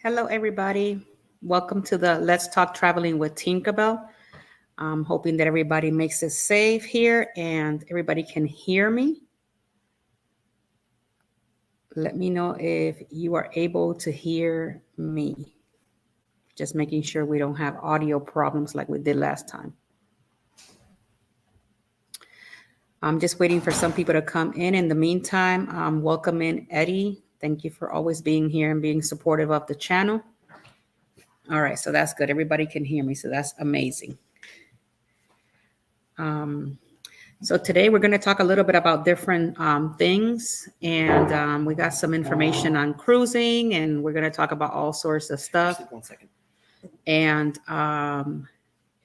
Hello, everybody. Welcome to the Let's Talk Traveling with Tinkerbell. I'm hoping that everybody makes it safe here and everybody can hear me. Let me know if you are able to hear me. Just making sure we don't have audio problems like we did last time. I'm just waiting for some people to come in. In the meantime, welcome in Eddie. Thank you for always being here and being supportive of the channel. All right, so that's good. Everybody can hear me, so that's amazing. So today we're going to talk a little bit about different things, and we got some information on cruising, and we're going to talk about all sorts of stuff. Just 1 second. And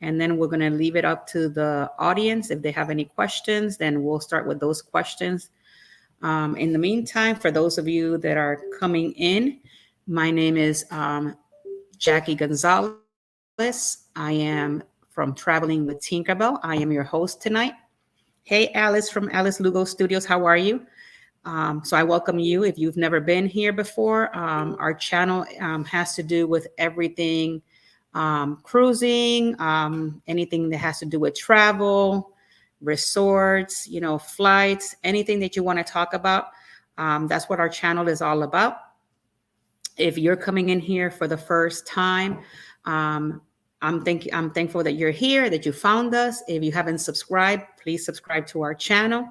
then we're going to leave it up to the audience. If they have any questions, then we'll start with those questions. In the meantime, for those of you that are coming in, my name is Jackie Gonzalez. I am from Traveling with Tinkerbell. I am your host tonight. Hey, Alice from Alice Lugo Studios. How are you? So I welcome you if you've never been here before. Our channel has to do with everything cruising, anything that has to do with travel, resorts, flights, anything that you want to talk about. That's what our channel is all about. If you're coming in here for the first time, I'm thankful that you're here, that you found us. If you haven't subscribed, please subscribe to our channel.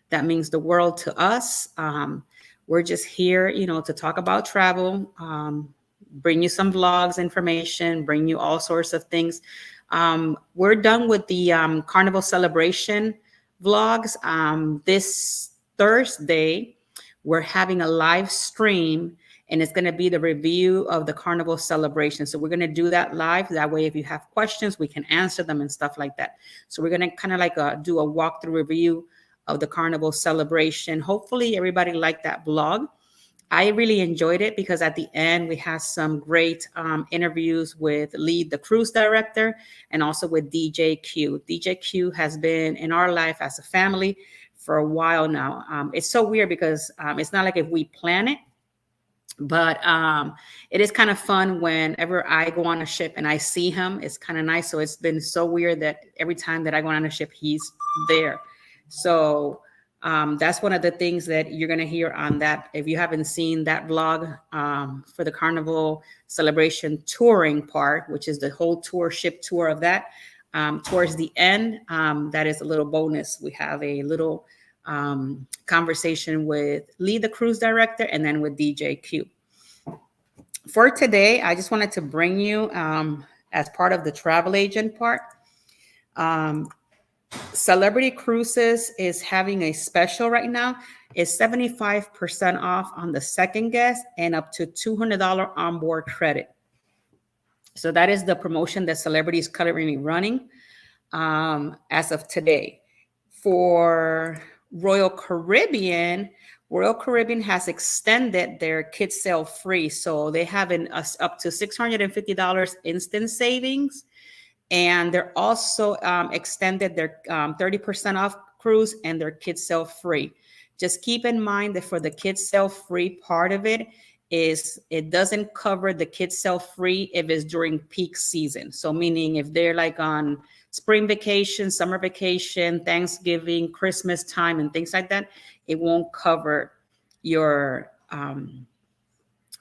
That means the world to us. We're just here, to talk about travel, bring you some vlogs, information, bring you all sorts of things. We're done with the Carnival celebration vlogs. This Thursday, we're having a live stream, and it's going to be the review of the Carnival celebration. So we're going to do that live. That way, if you have questions, we can answer them and stuff like that. So we're going to kind of like do a walkthrough review of the Carnival celebration. Hopefully everybody liked that vlog. I really enjoyed it because at the end, we had some great interviews with Lee, the cruise director, and also with DJ Q. DJ Q has been in our life as a family for a while now. It's so weird because it's not like if we plan it, but it is kind of fun whenever I go on a ship and I see him. It's kind of nice. So it's been so weird that every time that I go on a ship, he's there. So that's one of the things that you're going to hear on that. If you haven't seen that vlog for the Carnival celebration touring part, which is the whole tour, ship tour of that, towards the end, that is a little bonus. We have a little conversation with Lee, the cruise director, and then with DJ Q. For today, I just wanted to bring you, as part of the travel agent part, Celebrity Cruises is having a special right now. It's 75% off on the second guest and up to $200 onboard credit. So that is the promotion that Celebrity is currently running as of today. For Royal Caribbean has extended their kids sale free. So they have up to $650 instant savings. And they're also extended their 30% off cruise and their kids sale free. Just keep in mind that for the kids sale free part of it doesn't cover the kids sale free if it's during peak season. So meaning if they're like on spring vacation, summer vacation, Thanksgiving, Christmas time, and things like that, it won't cover your,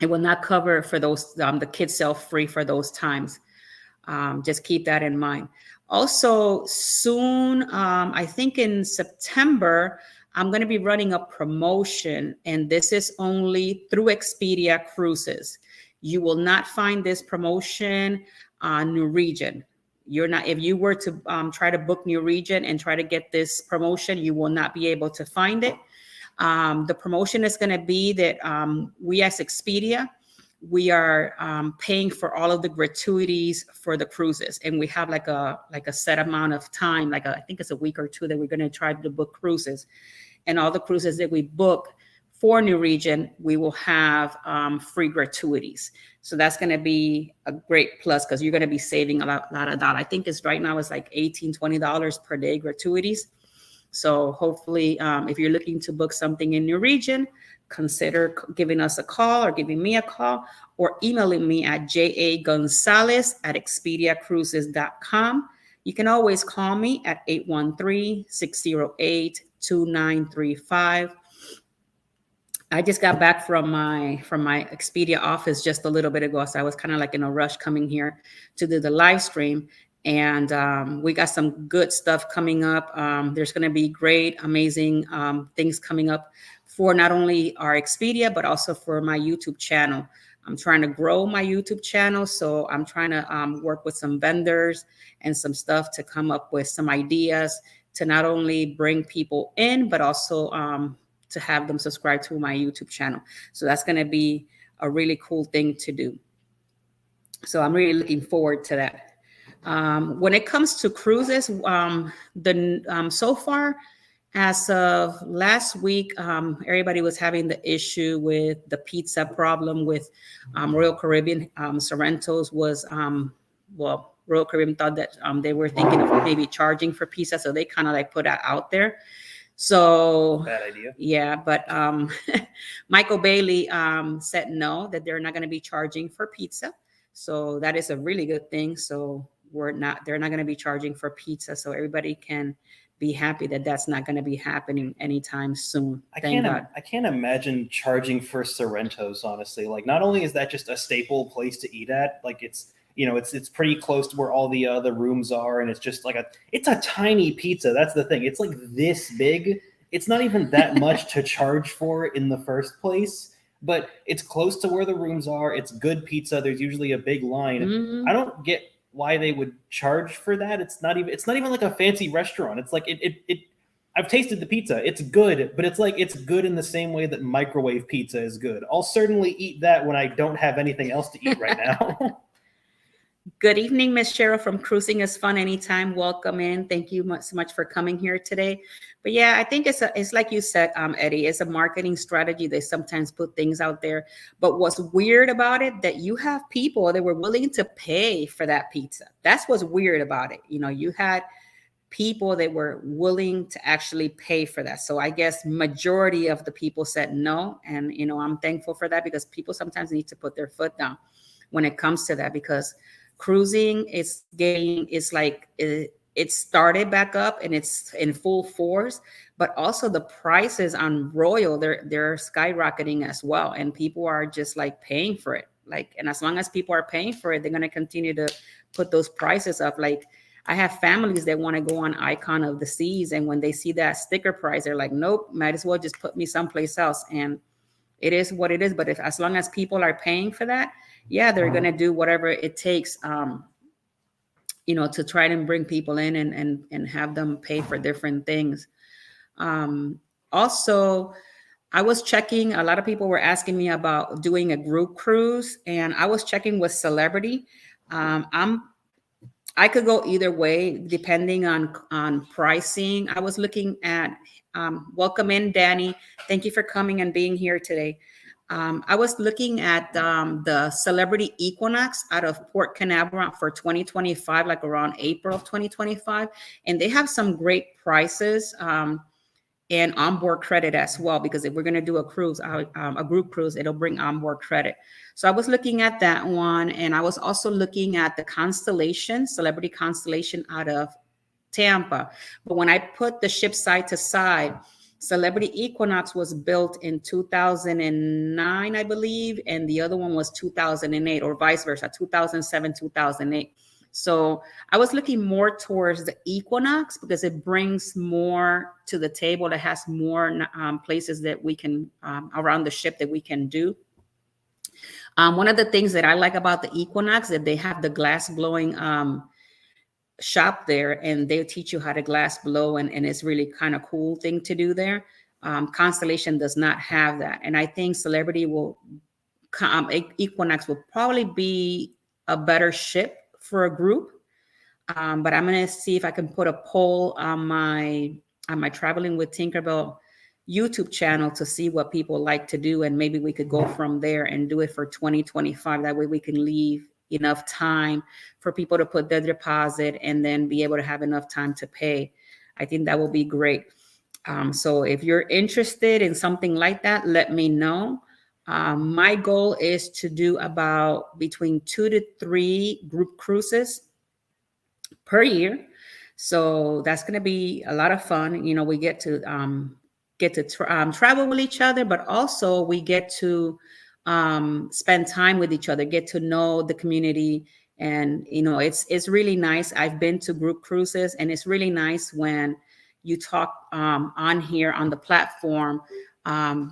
it will not cover for those, the kids sale free for those times. Just keep that in mind. Also, soon, I think in September, I'm going to be running a promotion, and this is only through Expedia Cruises. You will not find this promotion on New Regent. If you were to try to book New Regent and try to get this promotion, you will not be able to find it. The promotion is going to be that we as Expedia, we are paying for all of the gratuities for the cruises, and we have like a set amount of time, I think it's a week or two that we're going to try to book cruises, and all the cruises that we book for New Regent, we will have free gratuities. So that's going to be a great plus because you're going to be saving a lot of dollars. I think right now it's like $18, $20 per day gratuities. So hopefully, if you're looking to book something in your region, consider giving us a call or giving me a call or emailing me at jagonzalez@expediacruises.com. You can always call me at 813-608-2935. I just got back from my Expedia office just a little bit ago, so I was kind of like in a rush coming here to do the live stream. And we got some good stuff coming up. There's going to be great, amazing things coming up for not only our Expedia, but also for my YouTube channel. I'm trying to grow my YouTube channel, so I'm trying to work with some vendors and some stuff to come up with some ideas to not only bring people in, but also to have them subscribe to my YouTube channel. So that's going to be a really cool thing to do. So I'm really looking forward to that. When it comes to cruises, so far, as of last week, everybody was having the issue with the pizza problem with Royal Caribbean. Sorrento's was, Royal Caribbean thought that they were thinking of maybe charging for pizza, so they kind of like put that out there. So bad idea. Yeah, but Michael Bailey said no, that they're not going to be charging for pizza. So that is a really good thing. So they're not going to be charging for pizza. So everybody can be happy that that's not going to be happening anytime soon. Thank God. I can't imagine charging for Sorrento's, honestly. Like, not only is that just a staple place to eat at, like it's pretty close to where all the other rooms are, and it's just like it's a tiny pizza. That's the thing. It's like this big. It's not even that much to charge for in the first place, but it's close to where the rooms are. It's good pizza. There's usually a big line. Mhm. I don't get why they would charge for that. It's not even like a fancy restaurant. It's like I've tasted the pizza. It's good, but it's like it's good in the same way that microwave pizza is good. I'll certainly eat that when I don't have anything else to eat right now. Good evening, Miss Cheryl from Cruising is Fun Anytime. Welcome in. Thank you so much for coming here today. But yeah, I think it's like you said, Eddie, it's a marketing strategy. They sometimes put things out there. But what's weird about it, that you have people that were willing to pay for that pizza. That's what's weird about it. You know, you had people that were willing to actually pay for that. So I guess majority of the people said no. And, you know, I'm thankful for that, because people sometimes need to put their foot down when it comes to that, because cruising is it started back up and it's in full force, but also the prices on Royal, they're skyrocketing as well, and people are just like paying for it. Like, and as long as people are paying for it, they're going to continue to put those prices up. Like, I have families that want to go on Icon of the Seas, and when they see that sticker price, they're like, nope, might as well just put me someplace else. And it is what it is. But as long as people are paying for that, yeah, they're going to do whatever it takes, you know, to try to bring people in and have them pay for different things. Also, I was checking, a lot of people were asking me about doing a group cruise, and I was checking with Celebrity. I could go either way depending on pricing. I was looking at, welcome in, Danny. Thank you for coming and being here today. I was looking at the Celebrity Equinox out of Port Canaveral for 2025, like around April of 2025. And they have some great prices and onboard credit as well, because if we're going to do a cruise, a group cruise, it'll bring onboard credit. So I was looking at that one. And I was also looking at the Constellation, Celebrity Constellation out of Tampa. But when I put the ship side to side, Celebrity Equinox was built in 2009, I believe, and the other one was 2008, or vice versa, 2007, 2008. So I was looking more towards the Equinox because it brings more to the table. It has more places that we can, around the ship, that we can do. One of the things that I like about the Equinox, that they have the glass blowing shop there, and they'll teach you how to glass blow, and it's really kind of cool thing to do there. Constellation does not have that, and I think Celebrity will Equinox will probably be a better ship for a group. But I'm gonna see if I can put a poll on my Traveling with Tinkerbell YouTube channel to see what people like to do, and maybe we could go from there and do it for 2025. That way we can leave enough time for people to put their deposit and then be able to have enough time to pay. I think that will be great. So if you're interested in something like that, let me know. My goal is to do about between 2 to 3 group cruises per year. So that's going to be a lot of fun. We get to travel with each other, but also we get to spend time with each other, get to know the community, and it's really nice. I've been to group cruises, and it's really nice when you talk on here on the platform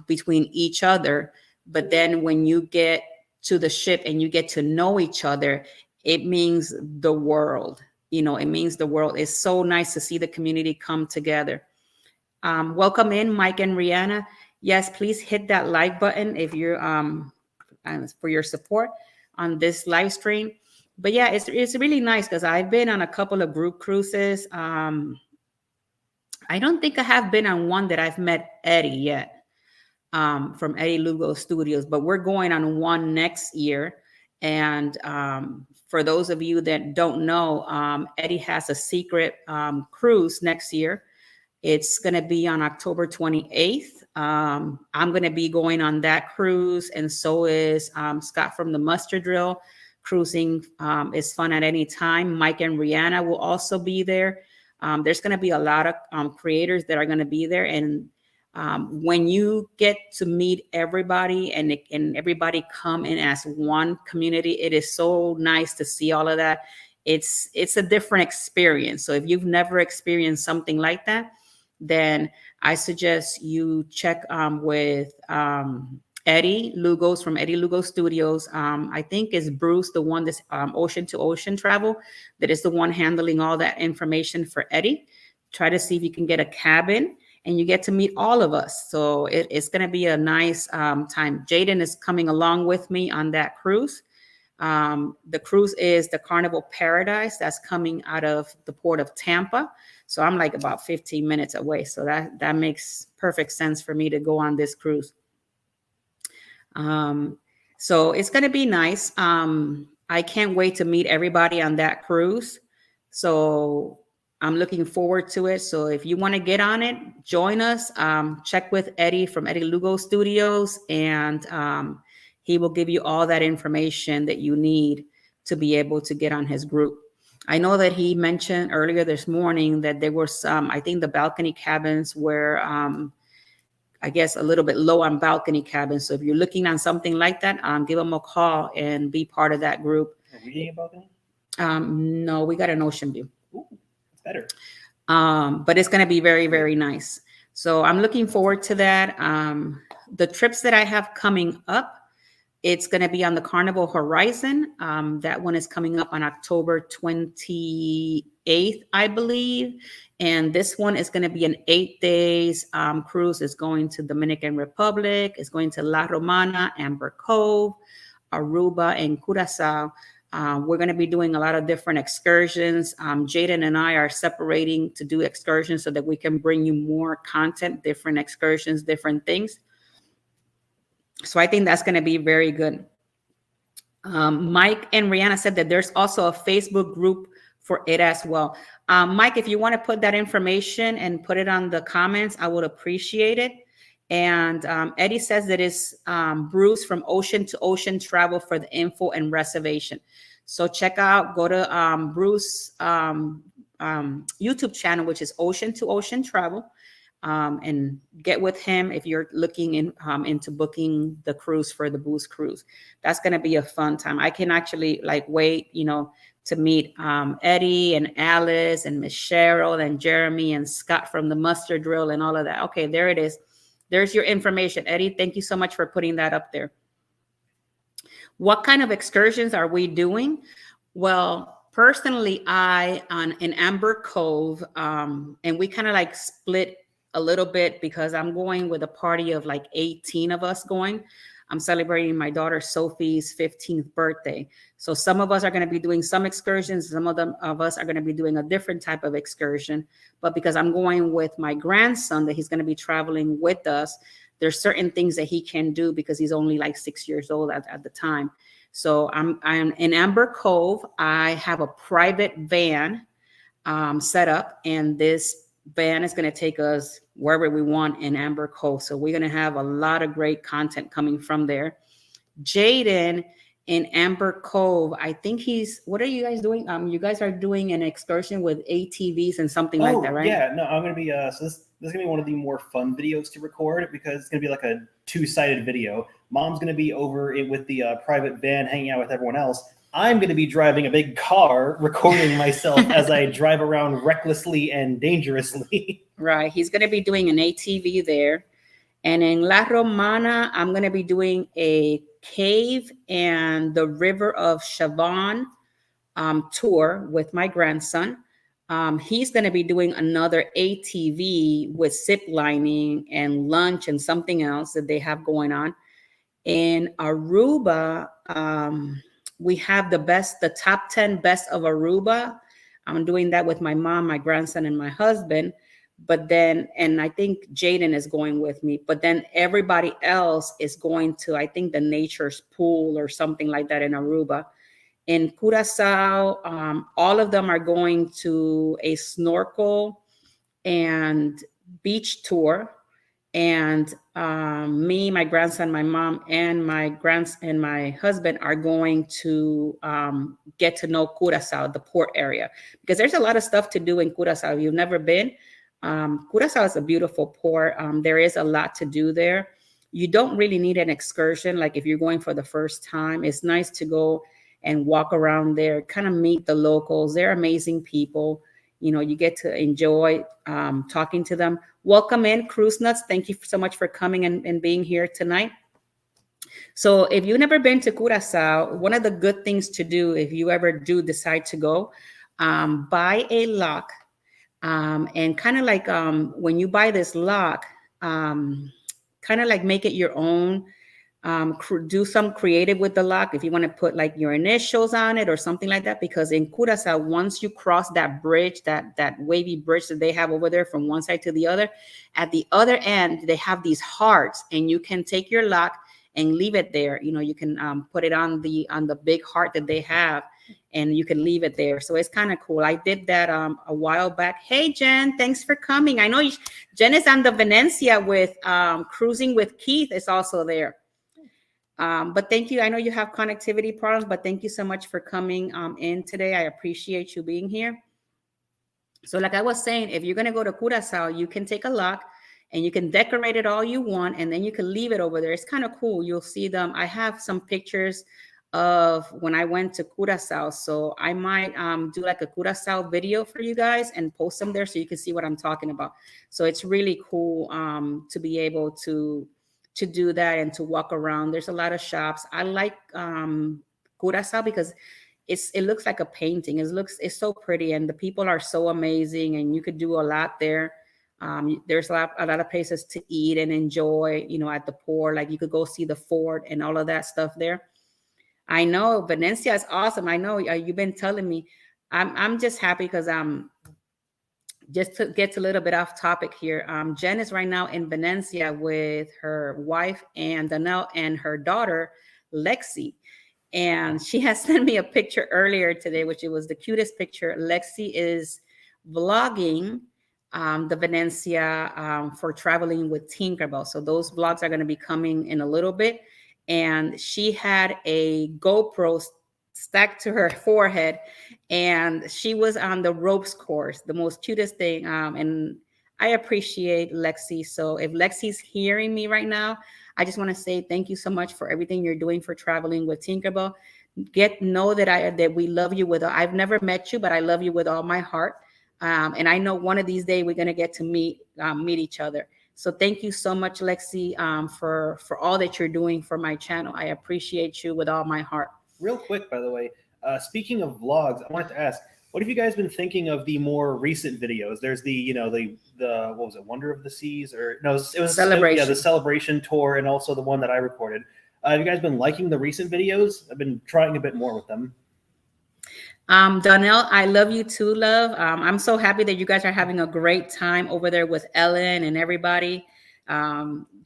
between each other, but then when you get to the ship and you get to know each other, it means the world. It means the world. It's so nice to see the community come together. Welcome in, Mike and Rihanna. Yes, please hit that like button if you're for your support on this live stream. But yeah, it's really nice because I've been on a couple of group cruises. I don't think I have been on one that I've met Eddie yet, from Eddie Lugo Studios, but we're going on one next year. And for those of you that don't know, Eddie has a secret cruise next year. It's going to be on October 28th. I'm going to be going on that cruise, and so is Scott from the Mustard Drill. Cruising is fun at any time. Mike and Rihanna will also be there. There's going to be a lot of creators that are going to be there, and when you get to meet everybody and everybody come in as one community, it is so nice to see all of that. It's a different experience. So if you've never experienced something like that, then I suggest you check with Eddie Lugos from Eddie Lugo Studios. I think it's Bruce, the one that's Ocean to Ocean Travel, that is the one handling all that information for Eddie. Try to see if you can get a cabin, and you get to meet all of us. So it's going to be a nice time. Jaden is coming along with me on that cruise. The cruise is the Carnival Paradise that's coming out of the port of Tampa. So I'm like about 15 minutes away. So that makes perfect sense for me to go on this cruise. So it's going to be nice. I can't wait to meet everybody on that cruise. So I'm looking forward to it. So if you want to get on it, join us. Check with Eddie from Eddie Lugo Studios, and he will give you all that information that you need to be able to get on his group. I know that he mentioned earlier this morning that there were some, I think the balcony cabins were, I guess, a little bit low on balcony cabins. So if you're looking on something like that, give them a call and be part of that group. Are we getting a balcony? No, we got an ocean view. Ooh, it's better. But it's going to be very, very nice. So I'm looking forward to that. The trips that I have coming up, it's going to be on the Carnival Horizon. That one is coming up on October 28th, I believe. And this one is going to be an 8 days cruise. It's going to Dominican Republic. It's going to La Romana, Amber Cove, Aruba, and Curacao. We're going to be doing a lot of different excursions. Jaden and I are separating to do excursions so that we can bring you more content, different excursions, different things. So I think that's going to be very good. Mike and Rihanna said that there's also a Facebook group for it as well. Mike, if you want to put that information and put it on the comments, I would appreciate it. And Eddie says that it's Bruce from Ocean to Ocean Travel for the info and reservation. So go to Bruce YouTube channel, which is Ocean to Ocean Travel. And get with him if you're looking into booking the cruise for the Boost Cruise. That's going to be a fun time. I can actually wait, to meet Eddie and Alice and Miss Cheryl and Jeremy and Scott from the Mustard Drill and all of that. Okay, there it is. There's your information, Eddie. Thank you so much for putting that up there. What kind of excursions are we doing? Well, personally, in Amber Cove, and we kind of split a little bit because I'm going with a party of 18 of us going. I'm celebrating my daughter Sophie's 15th birthday. So some of us are going to be doing some excursions. Some of us are going to be doing a different type of excursion. But because I'm going with my grandson, that he's going to be traveling with us, there's certain things that he can do because he's only 6 years old at the time. So I'm in Amber Cove. I have a private van set up, and this van is going to take us wherever we want in Amber Cove. So we're going to have a lot of great content coming from there. Jaden in Amber Cove, I think what are you guys doing? You guys are doing an excursion with ATVs and something like that, right? Yeah, no, I'm gonna be so this is gonna be one of the more fun videos to record because it's gonna be like a two-sided video. Mom's gonna be over it with the private van hanging out with everyone else. I'm gonna be driving a big car recording myself as I drive around recklessly and dangerously. Right. He's going to be doing an ATV there. And in La Romana, I'm going to be doing a cave and the river of Chavon tour with my grandson. He's going to be doing another ATV with zip lining and lunch and something else that they have going on. In Aruba, we have the top 10 best of Aruba. I'm doing that with my mom, my grandson, and my husband. But then, and I think Jaden is going with me, but then everybody else is going to, I think, the nature's pool or something like that in Aruba. In Curacao, all of them are going to a snorkel and beach tour. And me, my grandson, my mom, and my husband are going to get to know Curacao, the port area, because there's a lot of stuff to do in Curacao. If you've never been, Curacao is a beautiful port. There is a lot to do there. You don't really need an excursion. Like if you're going for the first time, it's nice to go and walk around there, kind of meet the locals. They're amazing people. You know, you get to enjoy talking to them. Welcome in, Cruise Nuts. Thank you so much for coming and being here tonight. So if you've never been to Curacao, one of the good things to do if you ever do decide to go, buy a lock. And kind of like when you buy this lock, kind of like make it your own. Do some creative with the lock if you want to put like your initials on it or something like that, because in Curacao, once you cross that bridge, that wavy bridge that they have over there from one side to the other, at the other end they have these hearts, and you can take your lock and leave it there. You know, you can put it on the big heart that they have, and you can leave it there. So it's kind of cool. I did that a while back. Hey Jen, thanks for coming. I know Jen is on the Venecia with Cruising with Keith is also there. But thank you. I know you have connectivity problems, but thank you so much for coming in today. I appreciate you being here. So like I was saying, if you're going to go to Curacao, you can take a lock and you can decorate it all you want, and then you can leave it over there. It's kind of cool. You'll see them. I have some pictures of when I went to Curacao. So I might do like a Curacao video for you guys and post them there so you can see what I'm talking about. So it's really cool to be able to do that and to walk around. There's a lot of shops. I like Curacao because it looks like a painting. It's so pretty, and the people are so amazing, and you could do a lot there. There's a lot of places to eat and enjoy, you know, at the port. Like you could go see the fort and all of that stuff there. I know Venecia is awesome. I know you've been telling me. I'm just happy because just to get a little bit off topic here, Jen is right now in Venecia with her wife and Danelle and her daughter, Lexi. And she has sent me a picture earlier today, which it was the cutest picture. Lexi is vlogging the Venecia for traveling with Tinkerbell. So those vlogs are going to be coming in a little bit. And she had a GoPro stacked to her forehead, and she was on the ropes course, the most cutest thing. And I appreciate Lexi. So if Lexi's hearing me right now, I just want to say thank you so much for everything you're doing for traveling with Tinkerbell. Know that we love you I've never met you, but I love you with all my heart. And I know one of these days we're going to get to meet each other. So thank you so much, Lexi, for all that you're doing for my channel. I appreciate you with all my heart. Real quick, by the way, speaking of vlogs, I wanted to ask, what have you guys been thinking of the more recent videos? There's the what was it, Wonder of the Seas, or no, it was Celebration. the Celebration tour, and also the one that I recorded. Have you guys been liking the recent videos? I've been trying a bit more with them. Donnell, I love you too, love. I'm so happy that you guys are having a great time over there with Ellen and everybody.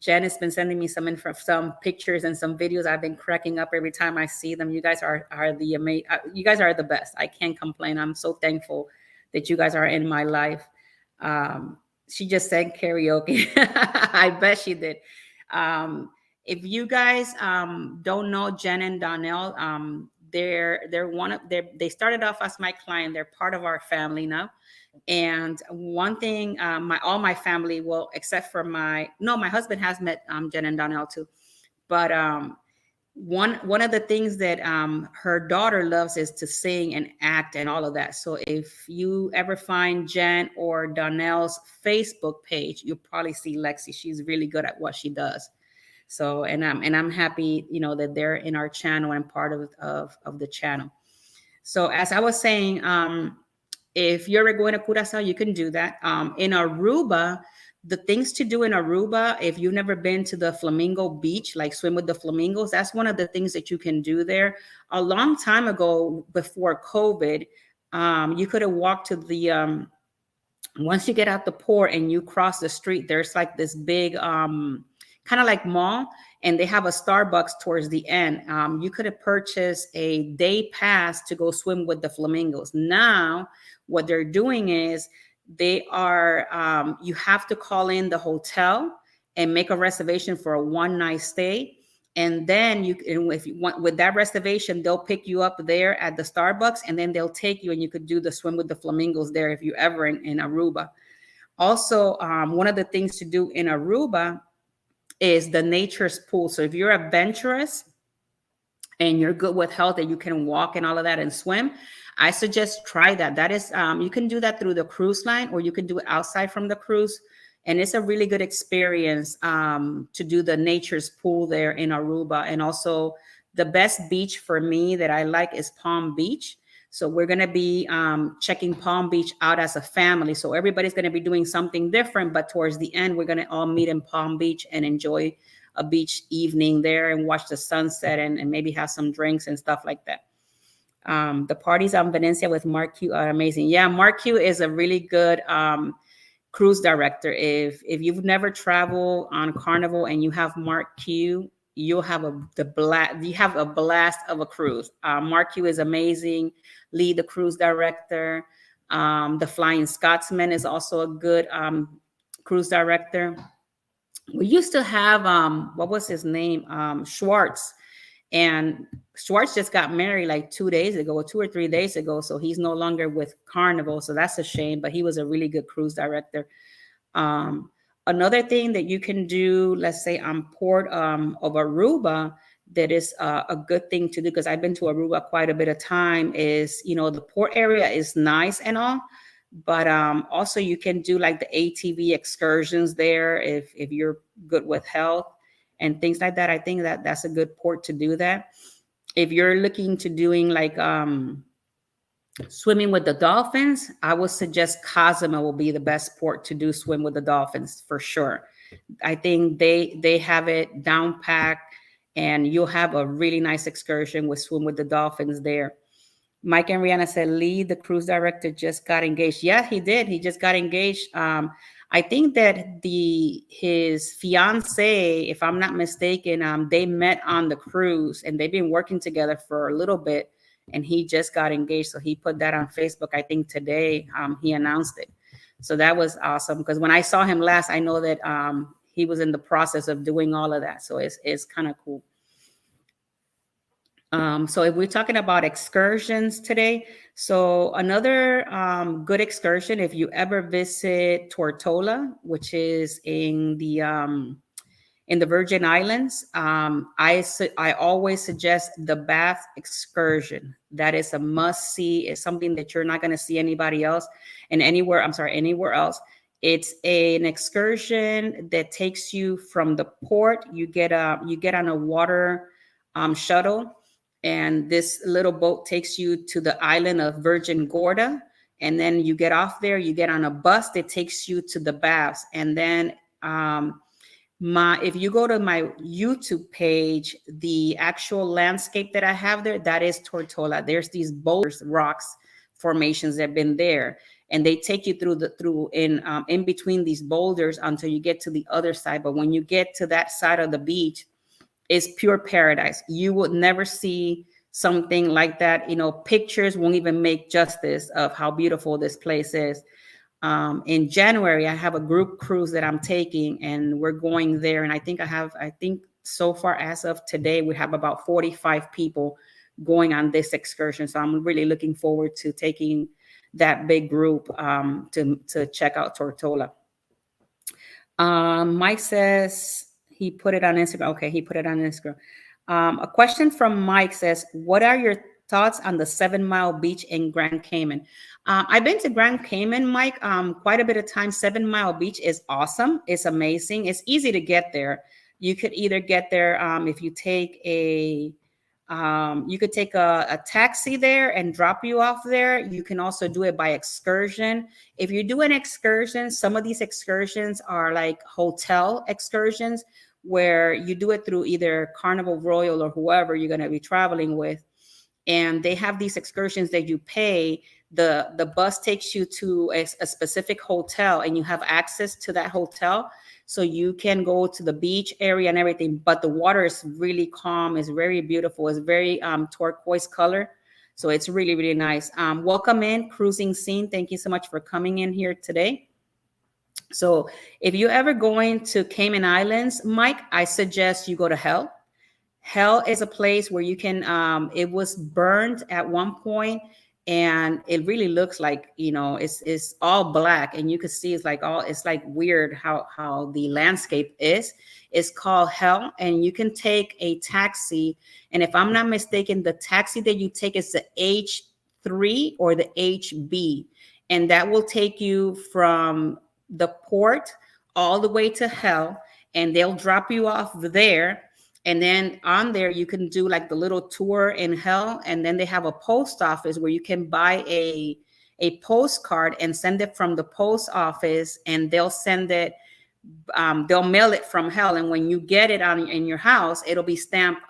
Jen has been sending me some pictures and some videos. I've been cracking up every time I see them. You guys are the amazing. You guys are the best. I can't complain. I'm so thankful that you guys are in my life. She just sang karaoke. I bet she did. Um, if you guys don't know Jen and Donnell, they're one of they started off as my client. They're part of our family now. And one thing, my all my family, well, except for my husband has met Jen and Donnell too. But one of the things that her daughter loves is to sing and act and all of that. So if you ever find Jen or Donnell's Facebook page, you'll probably see Lexi. She's really good at what she does. So and I'm happy, that they're in our channel and part of the channel. So as I was saying, if you're going to Curacao, you can do that. In Aruba, the things to do in Aruba, if you've never been to the Flamingo Beach, like swim with the flamingos, that's one of the things that you can do there. A long time ago, before COVID, you could have walked to the once you get out the port and you cross the street, there's like this big kind of like mall, and they have a Starbucks towards the end. You could have purchased a day pass to go swim with the flamingos. Now what they're doing is they are you have to call in the hotel and make a reservation for a one night stay. And then if you want, with that reservation, they'll pick you up there at the Starbucks, and then they'll take you, and you could do the swim with the flamingos there if you ever in Aruba. Also, one of the things to do in Aruba is the nature's pool. So if you're adventurous and you're good with health and you can walk and all of that and swim, I suggest try that. That is, you can do that through the cruise line, or you can do it outside from the cruise. And it's a really good experience to do the nature's pool there in Aruba. And also the best beach for me that I like is Palm Beach. So we're going to be checking Palm Beach out as a family. So everybody's going to be doing something different, but towards the end, we're going to all meet in Palm Beach and enjoy a beach evening there and watch the sunset and maybe have some drinks and stuff like that. The parties on Venecia with Mark Q are amazing. Yeah, Mark Q is a really good cruise director. If you've never traveled on Carnival and you have Mark Q, you'll have a blast of a cruise. Mark Q is amazing. Lee, the cruise director. The Flying Scotsman is also a good cruise director. We used to have what was his name? Schwartz. And Schwartz just got married like 2 days ago, or 2 or 3 days ago. So he's no longer with Carnival. So that's a shame, but he was a really good cruise director. Another thing that you can do, let's say on Port of Aruba, that is a good thing to do, because I've been to Aruba quite a bit of time, is, the port area is nice and all, but also you can do like the ATV excursions there if you're good with health and things like that. I think that's a good port to do that. If you're looking to doing like swimming with the dolphins, I would suggest Cozumel will be the best port to do swim with the dolphins for sure. I think they have it down packed, and you'll have a really nice excursion with swim with the dolphins there. Mike and Rihanna said, Lee, the cruise director, just got engaged. Yeah, he did. He just got engaged. I think that his fiance, if I'm not mistaken, they met on the cruise, and they've been working together for a little bit, and he just got engaged. So he put that on Facebook. I think today he announced it. So that was awesome, because when I saw him last, I know that he was in the process of doing all of that. So it's kind of cool. So if we're talking about excursions today, so another good excursion, if you ever visit Tortola, which is in the Virgin Islands, I always suggest the Bath excursion. That is a must see. It's something that you're not going to see anybody else anywhere else. It's an excursion that takes you from the port. You get on a water shuttle, and this little boat takes you to the island of Virgin Gorda. And then you get off there, you get on a bus that takes you to the baths. And then if you go to my YouTube page, the actual landscape that I have there, that is Tortola. There's these boulders, rocks formations that have been there, and they take you through in between these boulders until you get to the other side. But when you get to that side of the beach, it's pure paradise. You would never see something like that. Pictures won't even make justice of how beautiful this place is. In January, I have a group cruise that I'm taking, and we're going there. And I think so far as of today, we have about 45 people going on this excursion. So I'm really looking forward to taking that big group to check out Tortola. Mike says he put it on Instagram. Okay, he put it on Instagram. A question from Mike says, "What are your thoughts on the 7 Mile Beach in Grand Cayman?" I've been to Grand Cayman, Mike, quite a bit of time. 7 Mile Beach is awesome. It's amazing. It's easy to get there. You could either get there if you take you could take a taxi there and drop you off there. You can also do it by excursion. If you do an excursion, some of these excursions are like hotel excursions where you do it through either Carnival Royal or whoever you're going to be traveling with. And they have these excursions that you pay. The bus takes you to a specific hotel, and you have access to that hotel. So you can go to the beach area and everything, but the water is really calm. It's very beautiful. It's very turquoise color. So it's really, really nice. Welcome in, Cruising Scene. Thank you so much for coming in here today. So if you're ever going to Cayman Islands, Mike, I suggest you go to Hell. Hell is a place where you can, it was burned at one point, and it really looks like, it's all black, and you can see it's like weird how the landscape is. It's called Hell, and you can take a taxi. And if I'm not mistaken, the taxi that you take is the H3 or the HB, and that will take you from the port all the way to Hell, and they'll drop you off there. And then on there, you can do like the little tour in Hell. And then they have a post office where you can buy a postcard and send it from the post office, and they'll send it, they'll mail it from Hell. And when you get it in your house, it'll be stamped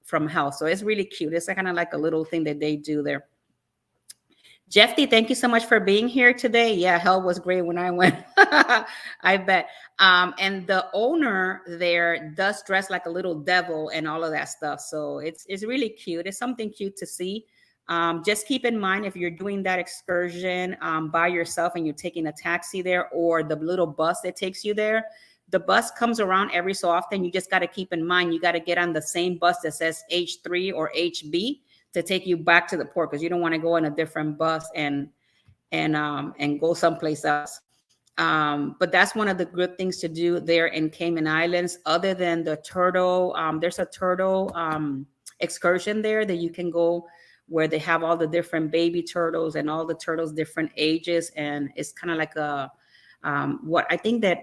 from Hell. So it's really cute. It's kind of like a little thing that they do there. Jeffy, thank you so much for being here today. Yeah, Hell was great when I went. I bet. And the owner there does dress like a little devil and all of that stuff. So it's really cute. It's something cute to see. Just keep in mind, if you're doing that excursion by yourself and you're taking a taxi there, or the little bus that takes you there, the bus comes around every so often. You just got to keep in mind, you got to get on the same bus that says H3 or HB to take you back to the port, because you don't want to go in a different bus and go someplace else. But that's one of the good things to do there in Cayman Islands. Other than the turtle, there's a turtle excursion there that you can go, where they have all the different baby turtles and all the turtles different ages, and it's kind of like a what I think that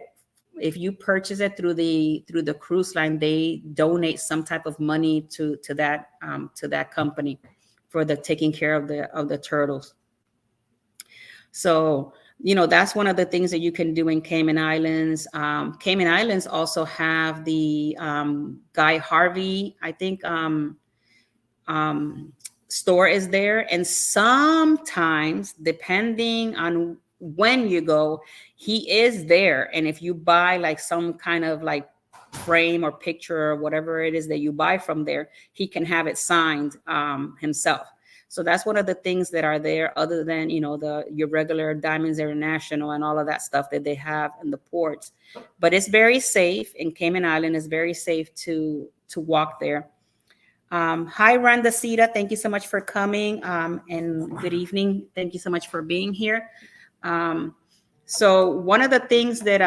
if you purchase it through the cruise line, they donate some type of money to that company for the taking care of the turtles. So that's one of the things that you can do in Cayman Islands. Cayman Islands also have the Guy Harvey, I think, store is there, and sometimes, depending on when you go, he is there. And if you buy like some kind of like frame or picture or whatever it is that you buy from there, he can have it signed himself. So that's one of the things that are there, other than your regular Diamonds International and all of that stuff that they have in the ports. But it's very safe in Cayman Island. It's very safe to walk there. Hi, Randa Sita. Thank you so much for coming, and good evening. Thank you so much for being here. So one of the things that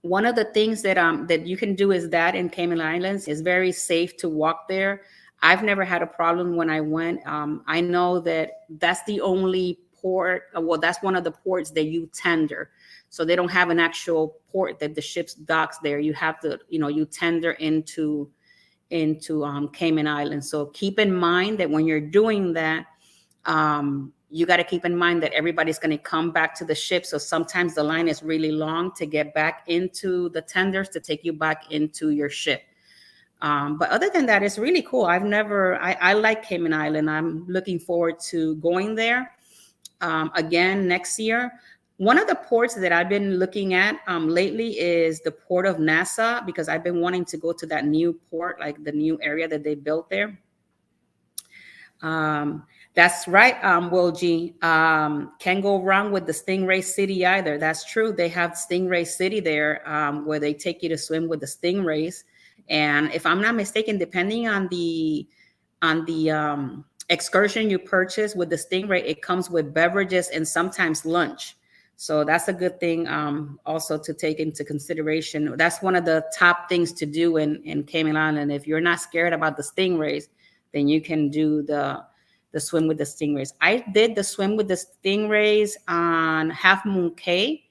that you can do is that in Cayman Islands is very safe to walk there. I've never had a problem when I went. I know that that's the only port. Well, that's one of the ports that you tender. So they don't have an actual port that the ship's docks there. You have to, you tender into Cayman Islands. So keep in mind that when you're doing that, you got to keep in mind that everybody's going to come back to the ship. So sometimes the line is really long to get back into the tenders to take you back into your ship. But other than that, it's really cool. I like Cayman Island. I'm looking forward to going there again next year. One of the ports that I've been looking at lately is the port of Nassau, because I've been wanting to go to that new port, like the new area that they built there. That's right, Will G. Can't go wrong with the Stingray City either. That's true. They have Stingray City there, where they take you to swim with the stingrays. And if I'm not mistaken, depending on the excursion you purchase with the stingray, it comes with beverages and sometimes lunch. So that's a good thing, also to take into consideration. That's one of the top things to do in Cayman Island. If you're not scared about the stingrays, then you can do the swim with the stingrays. I did the swim with the stingrays on Half Moon Cay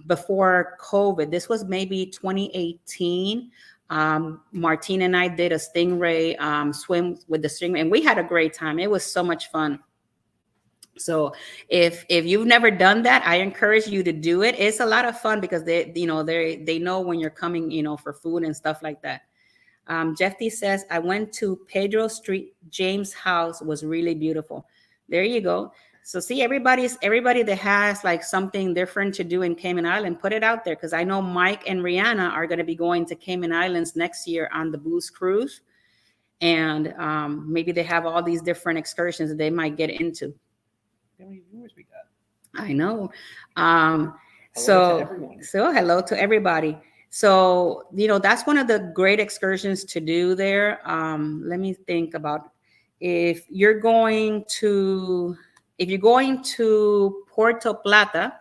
before COVID. This was maybe 2018. Martine and I did a stingray swim with the stingray, and we had a great time. It was so much fun. So if you've never done that, I encourage you to do it. It's a lot of fun because they know when you're coming, for food and stuff like that. Jeff D says, I went to Pedro Street. James' house was really beautiful. There you go. So see, everybody that has like something different to do in Cayman Island, put it out there, because I know Mike and Rihanna are going to be going to Cayman Islands next year on the Blues Cruise. And maybe they have all these different excursions that they might get into. How many viewers we got? I know. Hello to everyone. So hello to everybody. So, that's one of the great excursions to do there. Let me think about if you're going to Puerto Plata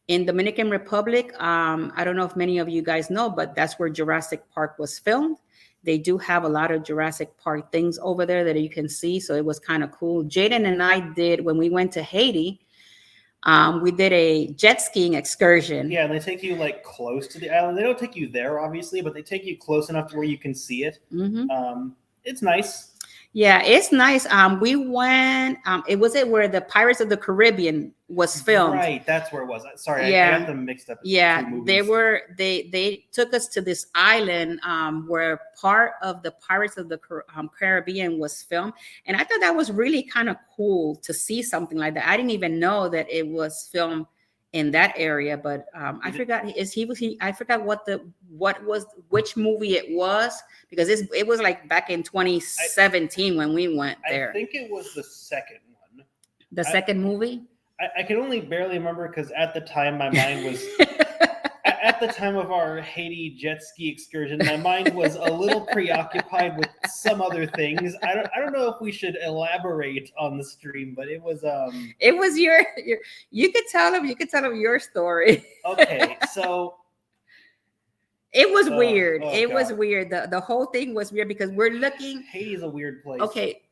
in Dominican Republic. I don't know if many of you guys know, but that's where Jurassic Park was filmed. They do have a lot of Jurassic Park things over there that you can see. So it was kind of cool. Jaden and I did, when we went to Haiti, we did a jet skiing excursion. Yeah, and they take you like close to the island. They don't take you there, obviously, but they take you close enough to where you can see it. Mm-hmm. It's nice. Yeah, it's nice. We went. It was where the Pirates of the Caribbean was filmed. Right, that's where it was. Sorry, I got them mixed up. Yeah, they took us to this island where part of the Pirates of the Caribbean was filmed, and I thought that was really kind of cool to see something like that. I didn't even know that it was filmed in that area, but I forgot. I forgot which movie it was, because it was like back in 2017 when we went there. I think it was the second one. The second movie? I can only barely remember because at the time my mind was at the time of our Haiti jet ski excursion, my mind was a little preoccupied with some other things. I don't know if we should elaborate on the stream, but it was it was your you could tell them your story. Okay, so it was weird. It was weird. The whole thing was weird because we're looking. Haiti is a weird place. Okay,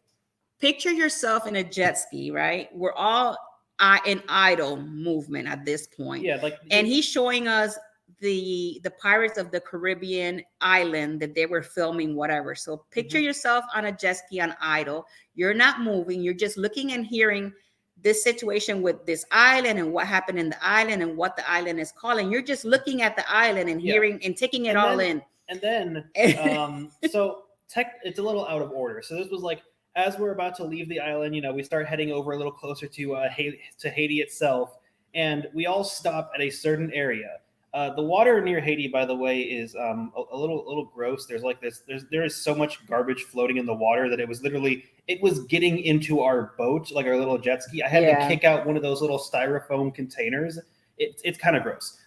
picture yourself in a jet ski, right? We're all in idle movement at this point. Yeah, and he's showing us the Pirates of the Caribbean island that they were filming, whatever. So picture yourself on a jet ski on idle. You're not moving. You're just looking and hearing this situation with this island and what happened in the island and what the island is calling. You're just looking at the island and hearing and taking it all in. And then, so it's a little out of order. So this was like, as we're about to leave the island, we start heading over a little closer to Haiti itself, and we all stop at a certain area. The water near Haiti, by the way, is a little gross. There is so much garbage floating in the water that it was getting into our boat, like our little jet ski. I had to kick out one of those little styrofoam containers. It's kind of gross.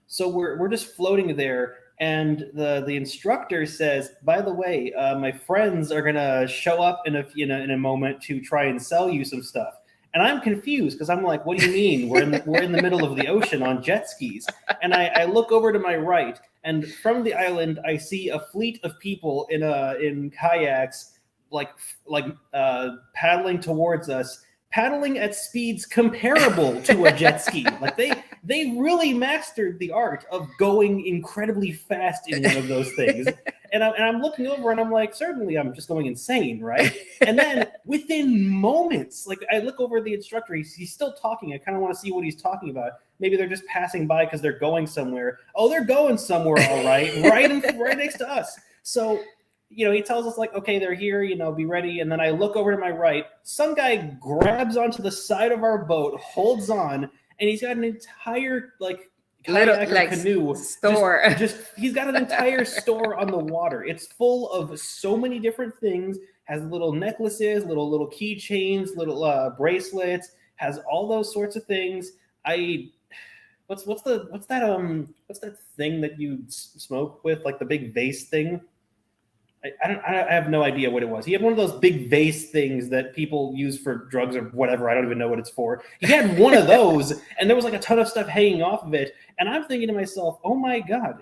So we're just floating there. And the instructor says, by the way, my friends are gonna show up in a moment to try and sell you some stuff. And I'm confused because I'm like, what do you mean? We're in the middle of the ocean on jet skis. And I look over to my right, and from the island I see a fleet of people in kayaks, like paddling towards us, paddling at speeds comparable to a jet ski. Like they really mastered the art of going incredibly fast in one of those things. And I'm looking over and I'm like, certainly I'm just going insane, right? And then within moments, like I look over at the instructor, he's still talking. I kind of want to see what he's talking about. Maybe they're just passing by because they're going somewhere. Oh, they're going somewhere, all right, right next to us. So, he tells us like, okay, they're here, be ready. And then I look over to my right, some guy grabs onto the side of our boat, holds on, and he's got an entire canoe store. Just he's got an entire store on the water. It's full of so many different things. has little necklaces, little keychains, little bracelets, has all those sorts of things. What's that thing that you smoke with, like the big vase thing? I have no idea what it was. He had one of those big vase things that people use for drugs or whatever. I don't even know what it's for. He had one of those, and there was like a ton of stuff hanging off of it. And I'm thinking to myself, oh my God,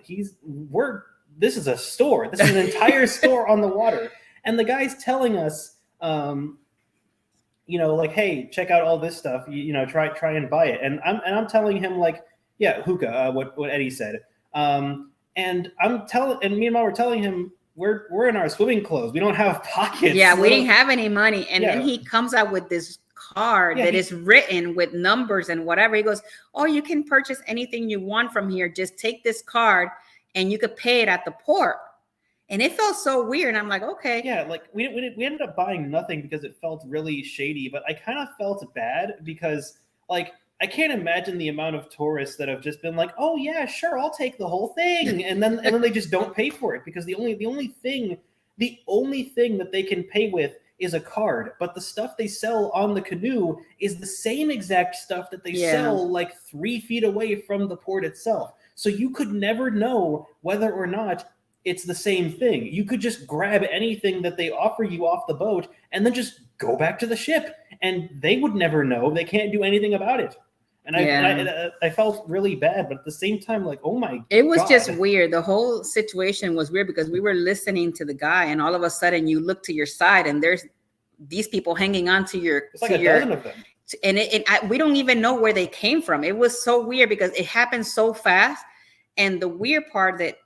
this is a store. This is an entire store on the water. And the guy's telling us, like, hey, check out all this stuff. Try and buy it. And I'm telling him, like, yeah, hookah, what Eddie said. And me and Mom were telling him, we're in our swimming clothes. We don't have pockets. Yeah, we didn't have any money. And then he comes out with this card that is written with numbers and whatever. He goes, oh, you can purchase anything you want from here. Just take this card and you could pay it at the port. And it felt so weird. And I'm like, okay. Yeah, like we ended up buying nothing because it felt really shady. But I kind of felt bad because, like, I can't imagine the amount of tourists that have just been like, oh yeah, sure, I'll take the whole thing. And then they just don't pay for it because the only thing that they can pay with is a card. But the stuff they sell on the canoe is the same exact stuff that they sell like 3 feet away from the port itself. So you could never know whether or not it's the same thing. You could just grab anything that they offer you off the boat and then just go back to the ship. And they would never know. They can't do anything about it. And I felt really bad, but at the same time, like, oh my God. It was just weird. The whole situation was weird because we were listening to the guy, and all of a sudden you look to your side and there's these people hanging on to your... It's like a dozen of them. And we don't even know where they came from. It was so weird because it happened so fast. And the weird part that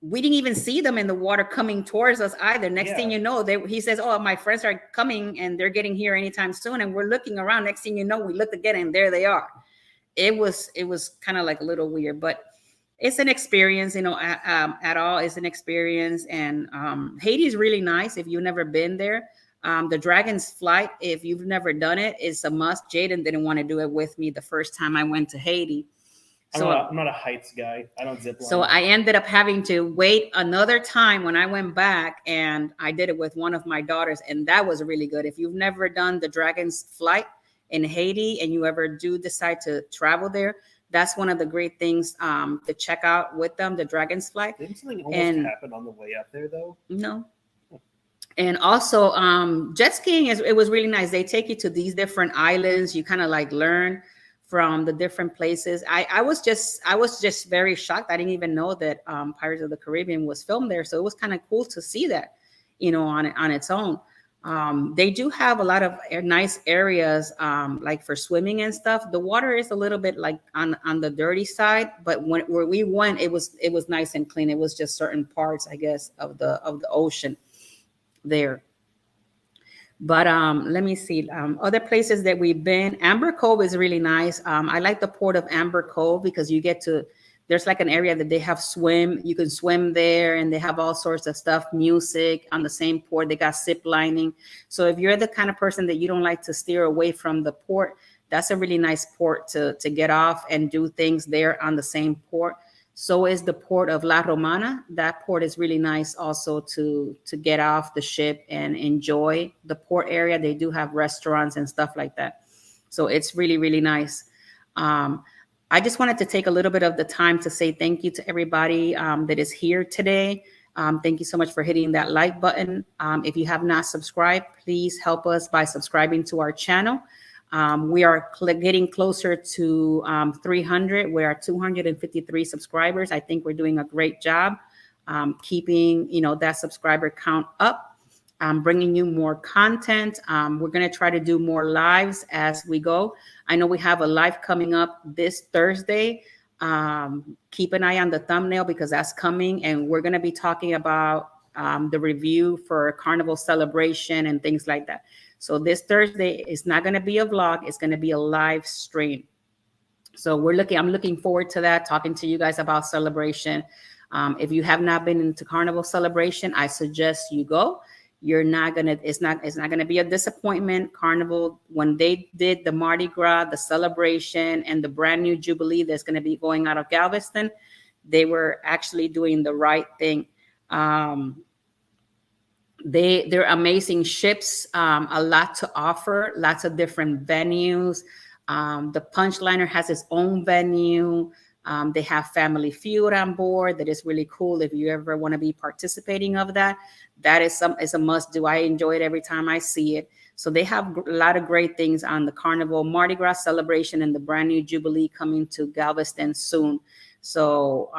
we didn't even see them in the water coming towards us either. Next thing you know, he says, oh, my friends are coming and they're getting here anytime soon. And we're looking around. Next thing you know, we look again and there they are. It was kind of like a little weird, but it's an experience, at all. It's an experience. And Haiti is really nice if you've never been there. The Dragon's Flight, if you've never done it, is a must. Jaden didn't want to do it with me the first time I went to Haiti. So I'm not a heights guy. I don't zip line. So I ended up having to wait another time when I went back, and I did it with one of my daughters, and that was really good. If you've never done the Dragon's Flight in Haiti and you ever do decide to travel there, that's one of the great things to check out with them, the Dragon's Flight. Didn't something almost happen on the way up there though? No. And also jet skiing it was really nice. They take you to these different islands. You kind of like learn from the different places. I was just very shocked. I didn't even know that Pirates of the Caribbean was filmed there. So it was kind of cool to see that, on its own. They do have a lot of nice areas, like for swimming and stuff. The water is a little bit like on the dirty side, but where we went, it was nice and clean. It was just certain parts, I guess, of the ocean there. But let me see, other places that we've been. Amber Cove is really nice. I like the port of Amber Cove because there's like an area that they have you can swim there, and they have all sorts of stuff, music on the same port. They got zip lining. So if you're the kind of person that you don't like to steer away from the port, that's a really nice port to get off and do things there on the same port. So is the port of La Romana. That port is really nice also to get off the ship and enjoy the port area. They do have restaurants and stuff like that. So it's really, really nice. I just wanted to take a little bit of the time to say thank you to everybody that is here today. Thank you so much for hitting that like button. If you have not subscribed, please help us by subscribing to our channel. We are getting closer to 300. We are 253 subscribers. I think we're doing a great job keeping that subscriber count up. Bringing you more content. We're going to try to do more lives as we go. I know we have a live coming up this Thursday. Keep an eye on the thumbnail because that's coming. And we're going to be talking about the review for Carnival Celebration and things like that. So this Thursday is not going to be a vlog. It's going to be a live stream. So I'm looking forward to that, talking to you guys about Celebration. If you have not been into Carnival Celebration, I suggest you go. It's not going to be a disappointment. Carnival, when they did the Mardi Gras, the Celebration, and the brand new Jubilee that's going to be going out of Galveston, they were actually doing the right thing. They're amazing ships, a lot to offer, lots of different venues. The Punchliner has its own venue. They have Family Feud on board. That is really cool. If you ever want to be participating of that, that is a must do. I enjoy it every time I see it. So they have a lot of great things on the Carnival Mardi Gras celebration and the brand new Jubilee coming to Galveston soon. So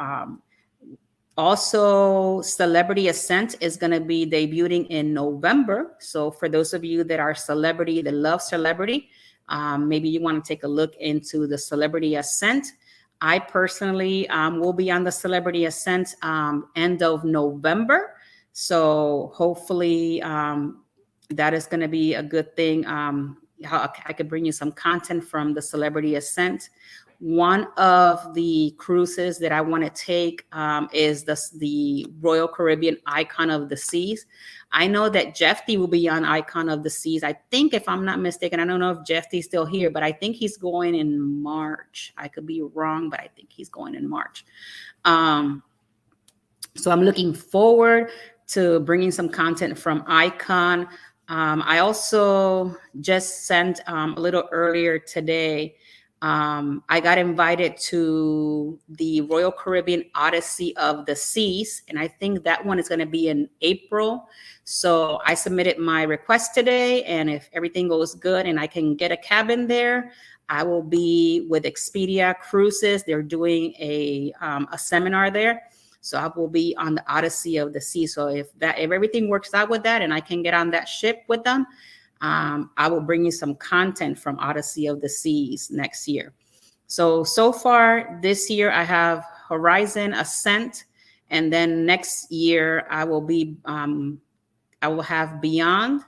also, Celebrity Ascent is going to be debuting in November. So for those of you that are celebrity, that love celebrity, maybe you want to take a look into the Celebrity Ascent. I personally will be on the Celebrity Ascent end of November. So hopefully that is going to be a good thing. How I could bring you some content from the Celebrity Ascent. One of the cruises that I want to take is the Royal Caribbean Icon of the Seas. I know that Jeffy will be on Icon of the Seas. I think, if I'm not mistaken, I don't know if Jeffy's still here, but I think he's going in March. I could be wrong, but I think he's going in March. So I'm looking forward to bringing some content from Icon. I also just sent a little earlier today. I got invited to the Royal Caribbean Odyssey of the Seas, and I think that one is going to be in April. So I submitted my request today, and if everything goes good and I can get a cabin there, I will be with Expedia Cruises. They're doing a seminar there. So I will be on the Odyssey of the Sea. So if everything works out with that and I can get on that ship with them, I will bring you some content from Odyssey of the Seas next year. So far this year, I have Horizon, Ascent, and then next year I will have Beyond,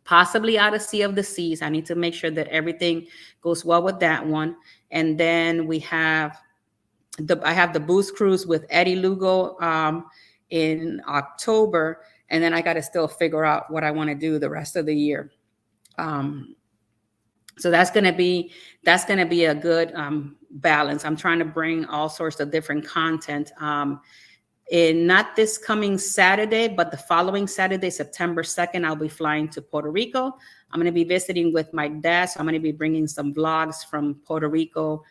possibly Odyssey of the Seas. I need to make sure that everything goes well with that one. And then I have the Boost Cruise with Eddie Lugo in October. And then I got to still figure out what I want to do the rest of the year. So that's going to be a good balance. I'm trying to bring all sorts of different content. In not this coming Saturday, but the following Saturday, September 2nd, I'll be flying to Puerto Rico. I'm going to be visiting with my dad. So I'm going to be bringing some vlogs from Puerto Rico,